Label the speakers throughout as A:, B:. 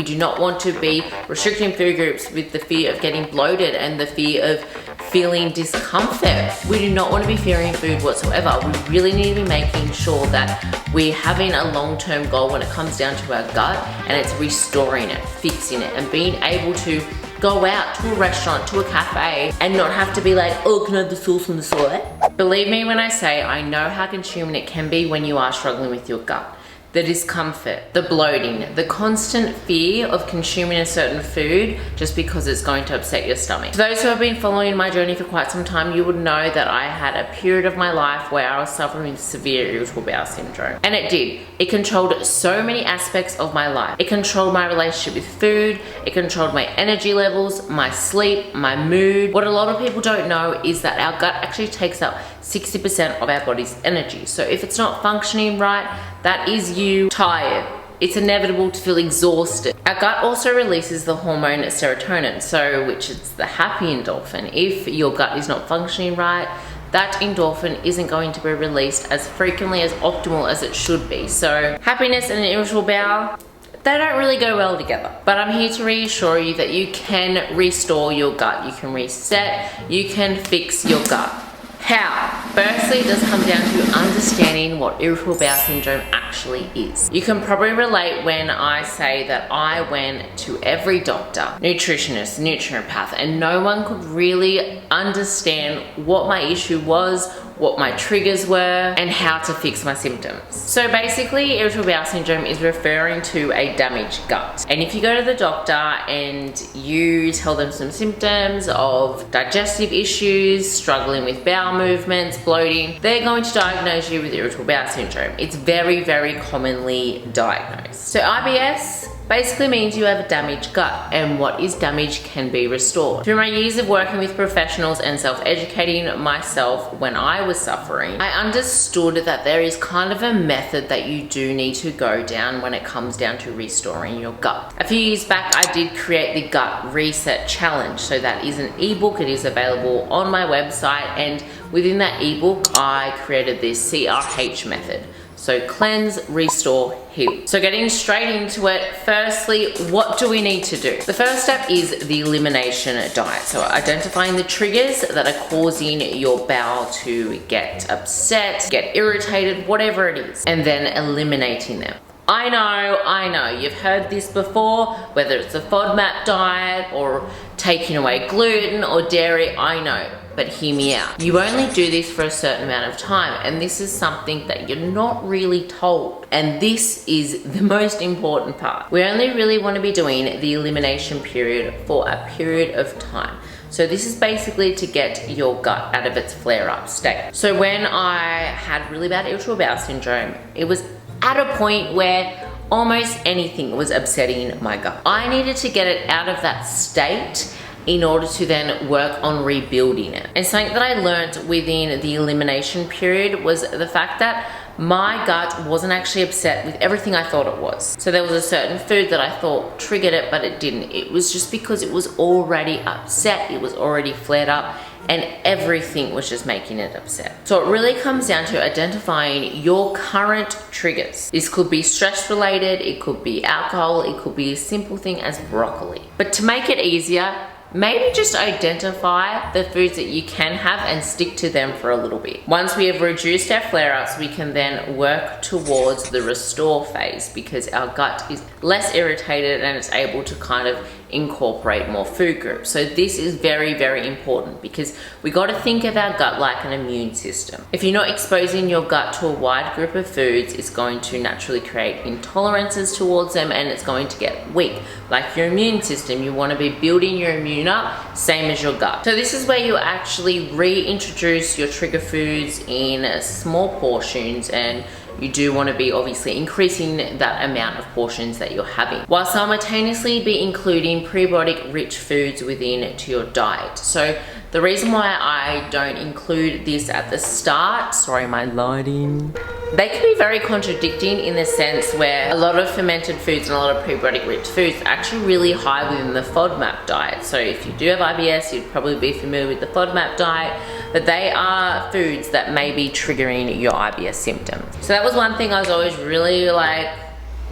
A: We do not want to be restricting food groups with the fear of getting bloated and the fear of feeling discomfort. We do not want to be fearing food whatsoever. We really need to be making sure that we're having a long-term goal when it comes down to our gut, and it's restoring it, fixing it, and being able to go out to a restaurant, to a cafe, and not have to be like, oh, can I have the sauce on the side? Believe me when I say I know how consuming it can be when you are struggling with your gut. The discomfort, the bloating, the constant fear of consuming a certain food just because it's going to upset your stomach. For those who have been following my journey for quite some time, you would know that I had a period of my life where I was suffering with severe irritable bowel syndrome. And it did. It controlled so many aspects of my life. It controlled my relationship with food, it controlled my energy levels, my sleep, my mood. What a lot of people don't know is that our gut actually takes up 60% of our body's energy. So if it's not functioning right, that is you tired. It's inevitable to feel exhausted. Our gut also releases the hormone serotonin, which is the happy endorphin. If your gut is not functioning right, that endorphin isn't going to be released as frequently, as optimal as it should be. So happiness and an irritable bowel, they don't really go well together. But I'm here to reassure you that you can restore your gut. You can reset, you can fix your gut. How? Firstly, it does come down to understanding what irritable bowel syndrome actually is. You can probably relate when I say that I went to every doctor, nutritionist, naturopath, and no one could really understand what my issue was, what my triggers were, and how to fix my symptoms. So basically, irritable bowel syndrome is referring to a damaged gut. And if you go to the doctor and you tell them some symptoms of digestive issues, struggling with bowel movements, bloating, they're going to diagnose you with irritable bowel syndrome. It's very, very commonly diagnosed. So IBS basically means you have a damaged gut, and what is damaged can be restored. Through my years of working with professionals and self-educating myself when I was suffering, I understood that there is kind of a method that you do need to go down when it comes down to restoring your gut. A few years back, I did create the Gut Reset Challenge. So that is an ebook. It is available on my website, and within that ebook, I created this CRH method. So cleanse, restore, heal. So getting straight into it, firstly, what do we need to do? The first step is the elimination diet. So identifying the triggers that are causing your bowel to get upset, get irritated, whatever it is, and then eliminating them. I know, you've heard this before, whether it's a FODMAP diet or taking away gluten or dairy, I know. But hear me out. You only do this for a certain amount of time, and this is something that you're not really told. And this is the most important part. We only really want to be doing the elimination period for a period of time. So this is basically to get your gut out of its flare-up state. So when I had really bad irritable bowel syndrome, it was at a point where almost anything was upsetting my gut. I needed to get it out of that state in order to then work on rebuilding it. And something that I learned within the elimination period was the fact that my gut wasn't actually upset with everything I thought it was. So there was a certain food that I thought triggered it, but it didn't. It was just because it was already upset, it was already flared up, and everything was just making it upset. So it really comes down to identifying your current triggers. This could be stress related, it could be alcohol, it could be a simple thing as broccoli. But to make it easier, maybe just identify the foods that you can have and stick to them for a little bit. Once we have reduced our flare-ups, we can then work towards the restore phase, because our gut is less irritated and it's able to kind of incorporate more food groups. So this is very, very important, because we got to think of our gut like an immune system. If you're not exposing your gut to a wide group of foods, it's going to naturally create intolerances towards them, and it's going to get weak. Like your immune system, you want to be building your immune up, same as your gut. So this is where you actually reintroduce your trigger foods in small portions, and you do want to be obviously increasing that amount of portions that you're having, while simultaneously be including prebiotic rich foods within to your diet. So the reason why I don't include this at the start, sorry my lighting, they can be very contradicting in the sense where a lot of fermented foods and a lot of prebiotic rich foods are actually really high within the FODMAP diet. So if you do have IBS, you'd probably be familiar with the FODMAP diet, but they are foods that may be triggering your IBS symptoms. So that was one thing I was always really like,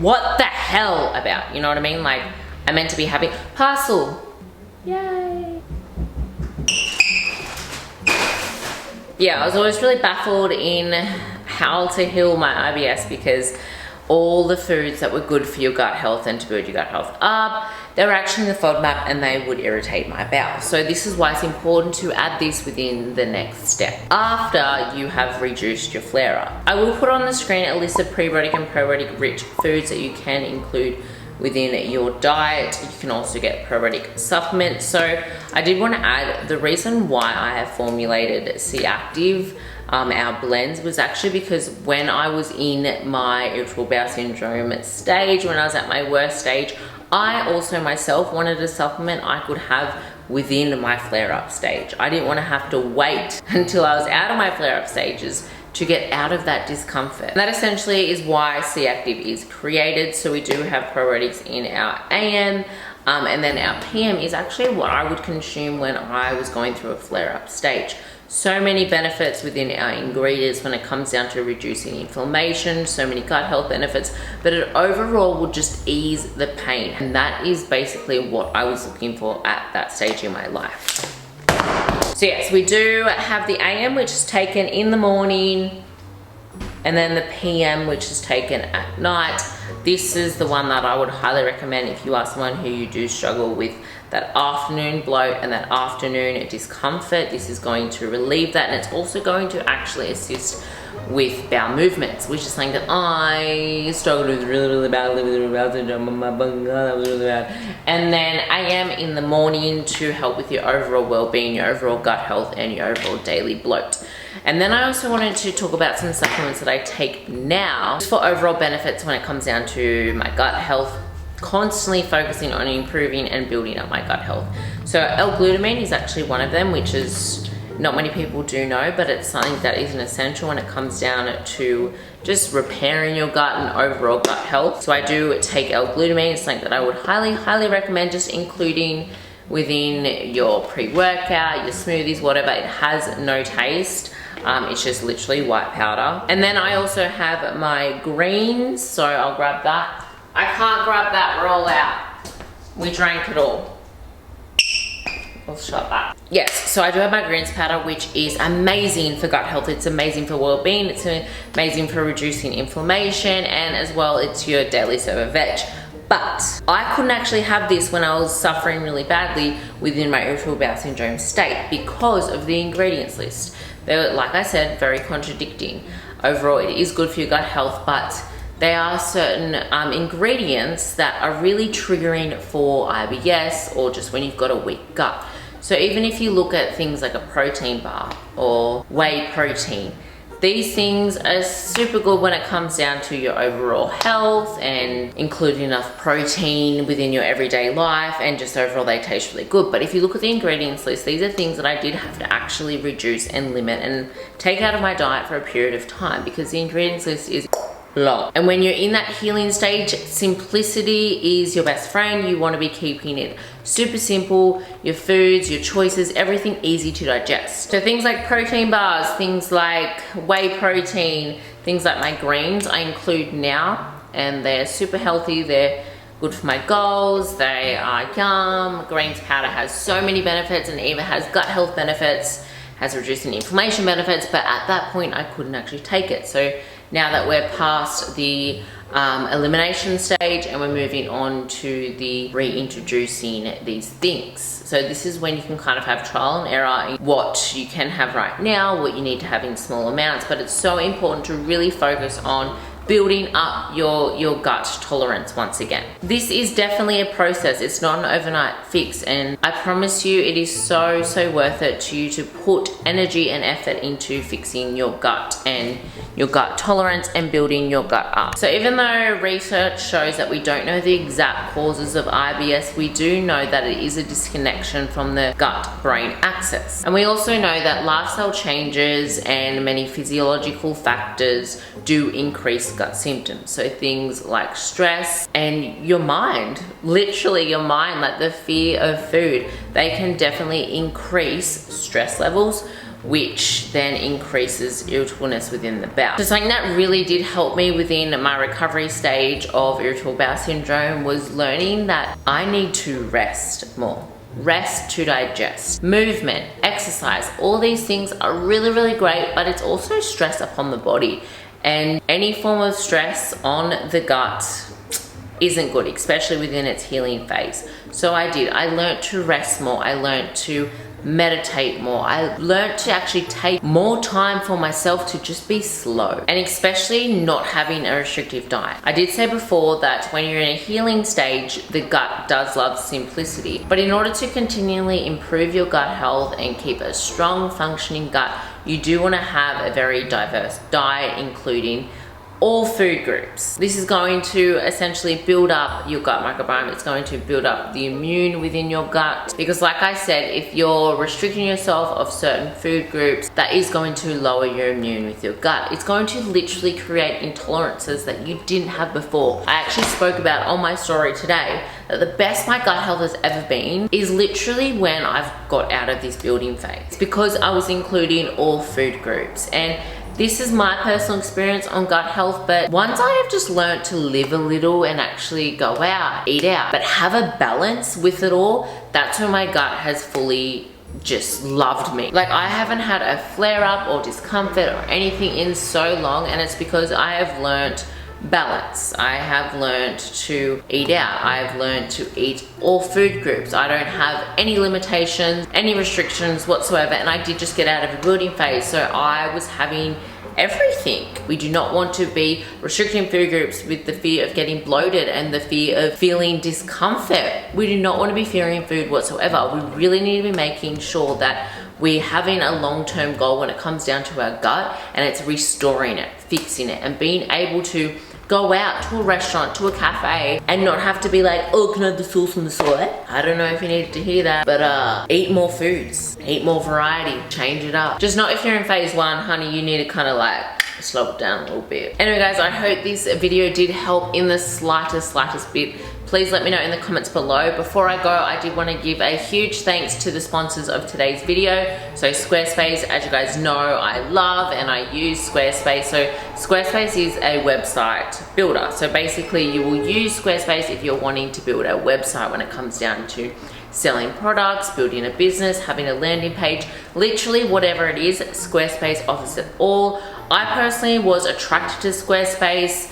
A: what the hell about, you know what I mean? Like, I'm meant to be having parcel. Yay. Yeah, I was always really baffled in how to heal my IBS, because all the foods that were good for your gut health and to build your gut health up, they were actually in the FODMAP and they would irritate my bowel. So this is why it's important to add this within the next step after you have reduced your flare up. I will put on the screen a list of prebiotic and probiotic rich foods that you can include within your diet. You can also get probiotic supplements. So I did want to add, the reason why I have formulated C Active, our blends, was actually because when I was in my irritable bowel syndrome stage, when I was at my worst stage, I also myself wanted a supplement I could have within my flare-up stage. I didn't want to have to wait until I was out of my flare-up stages to get out of that discomfort. And that essentially is why C Active is created. So we do have probiotics in our AM, and then our PM is actually what I would consume when I was going through a flare-up stage. So many benefits within our ingredients when it comes down to reducing inflammation, so many gut health benefits, but it overall will just ease the pain. And that is basically what I was looking for at that stage in my life. So yes, we do have the AM, which is taken in the morning, and then the PM, which is taken at night. This is the one that I would highly recommend if you are someone who you do struggle with that afternoon bloat and that afternoon discomfort. This is going to relieve that, and it's also going to actually assist with bowel movements, which is something that I struggled with really badly with bowel syndrome. That was really bad. And then AM in the morning to help with your overall well-being, your overall gut health, and your overall daily bloat. And then I also wanted to talk about some supplements that I take now for overall benefits when it comes down to my gut health, constantly focusing on improving and building up my gut health. So L-glutamine is actually one of them, which is not many people do know, but it's something that is an essential when it comes down to just repairing your gut and overall gut health. So I do take L-glutamine. It's something that I would highly recommend just including within your pre-workout, your smoothies, whatever. It has no taste. It's just literally white powder. And then I also have my greens, so I'll grab that. I can't grab that roll out. We drank it all. We'll shut that. Yes, so I do have my greens powder, which is amazing for gut health. It's amazing for well-being. It's amazing for reducing inflammation, and as well, it's your daily serve of veg. But I couldn't actually have this when I was suffering really badly within my irritable bowel syndrome state because of the ingredients list. They were, like I said, very contradicting. Overall, it is good for your gut health, but there are certain ingredients that are really triggering for IBS or just when you've got a weak gut. So even if you look at things like a protein bar or whey protein, these things are super good when it comes down to your overall health and including enough protein within your everyday life, and just overall they taste really good. But if you look at the ingredients list, these are things that I did have to actually reduce and limit and take out of my diet for a period of time because the ingredients list is long. And when you're in that healing stage, simplicity is your best friend. You want to be keeping it super simple, your foods, your choices, everything easy to digest. So things like protein bars, things like whey protein, things like my greens I include now, and they're super healthy. They're good for my goals. They are yum. Greens powder has so many benefits and even has gut health benefits, has reducing inflammation benefits, but at that point I couldn't actually take it. So now that we're past the elimination stage and we're moving on to the reintroducing these things. So this is when you can kind of have trial and error in what you can have right now, what you need to have in small amounts, but it's so important to really focus on building up your gut tolerance once again. This is definitely a process. It's not an overnight fix, and I promise you it is so worth it to you to put energy and effort into fixing your gut and your gut tolerance and building your gut up. So even though research shows that we don't know the exact causes of IBS, we do know that it is a disconnection from the gut-brain axis. And we also know that lifestyle changes and many physiological factors do increase gut symptoms. So things like stress and your mind, literally your mind, like the fear of food, they can definitely increase stress levels, which then increases irritableness within the bowel. So something that really did help me within my recovery stage of irritable bowel syndrome was learning that I need to rest more. Rest to digest. Movement, exercise, all these things are really, really great, but it's also stress upon the body. And any form of stress on the gut isn't good, especially within its healing phase. So I learned to rest more. I learned to meditate more. I learned to actually take more time for myself to just be slow, and especially not having a restrictive diet. I did say before that when you're in a healing stage, the gut does love simplicity, but in order to continually improve your gut health and keep a strong functioning gut, you do want to have a very diverse diet, including all food groups. This is going to essentially build up your gut microbiome. It's going to build up the immune within your gut, because like I said, if you're restricting yourself of certain food groups, that is going to lower your immune with your gut. It's going to literally create intolerances that you didn't have before. I actually spoke about on my story today that the best my gut health has ever been is literally when I've got out of this building phase, because I was including all food groups. And this is my personal experience on gut health, but once I have just learned to live a little and actually go out, eat out, but have a balance with it all, that's when my gut has fully just loved me. Like, I haven't had a flare up or discomfort or anything in so long, and it's because I have learned balance. I have learned to eat out. I've learned to eat all food groups. I don't have any limitations, any restrictions whatsoever, and I did just get out of a building phase, so I was having everything. We do not want to be restricting food groups with the fear of getting bloated and the fear of feeling discomfort. We do not want to be fearing food whatsoever. We really need to be making sure that we're having a long-term goal when it comes down to our gut, and it's restoring it, fixing it, and being able to go out to a restaurant, to a cafe, and not have to be like, oh, can I have the sauce on the side? I don't know if you needed to hear that, but eat more foods, eat more variety, change it up. Just not if you're in phase one, honey, you need to kind of like slow it down a little bit. Anyway guys, I hope this video did help in the slightest bit. Please let me know in the comments below. Before I go, I did want to give a huge thanks to the sponsors of today's video. So Squarespace, as you guys know, I love and I use Squarespace. So Squarespace is a website builder. So basically you will use Squarespace if you're wanting to build a website when it comes down to selling products, building a business, having a landing page, literally whatever it is, Squarespace offers it all. I personally was attracted to Squarespace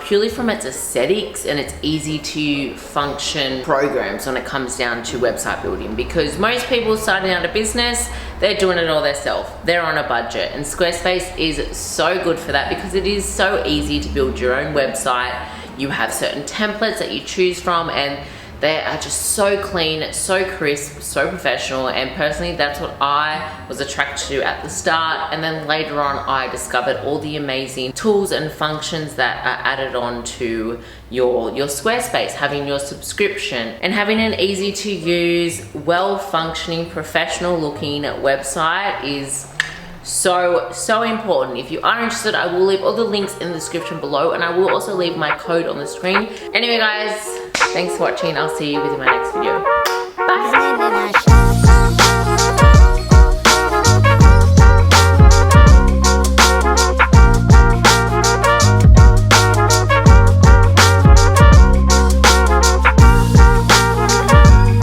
A: purely from its aesthetics and its easy to function programs when it comes down to website building, because most people starting out a business, they're doing it all themselves. They're on a budget, and Squarespace is so good for that because it is so easy to build your own website. You have certain templates that you choose from, and they are just so clean, so crisp, so professional, and personally that's what I was attracted to at the start. And then later on I discovered all the amazing tools and functions that are added on to your Squarespace, having your subscription and having an easy to use, well-functioning, professional looking website is so important. If you are interested, I will leave all the links in the description below, and I will also leave my code on the screen. Anyway guys, thanks for watching. I'll see you with my next video. Bye.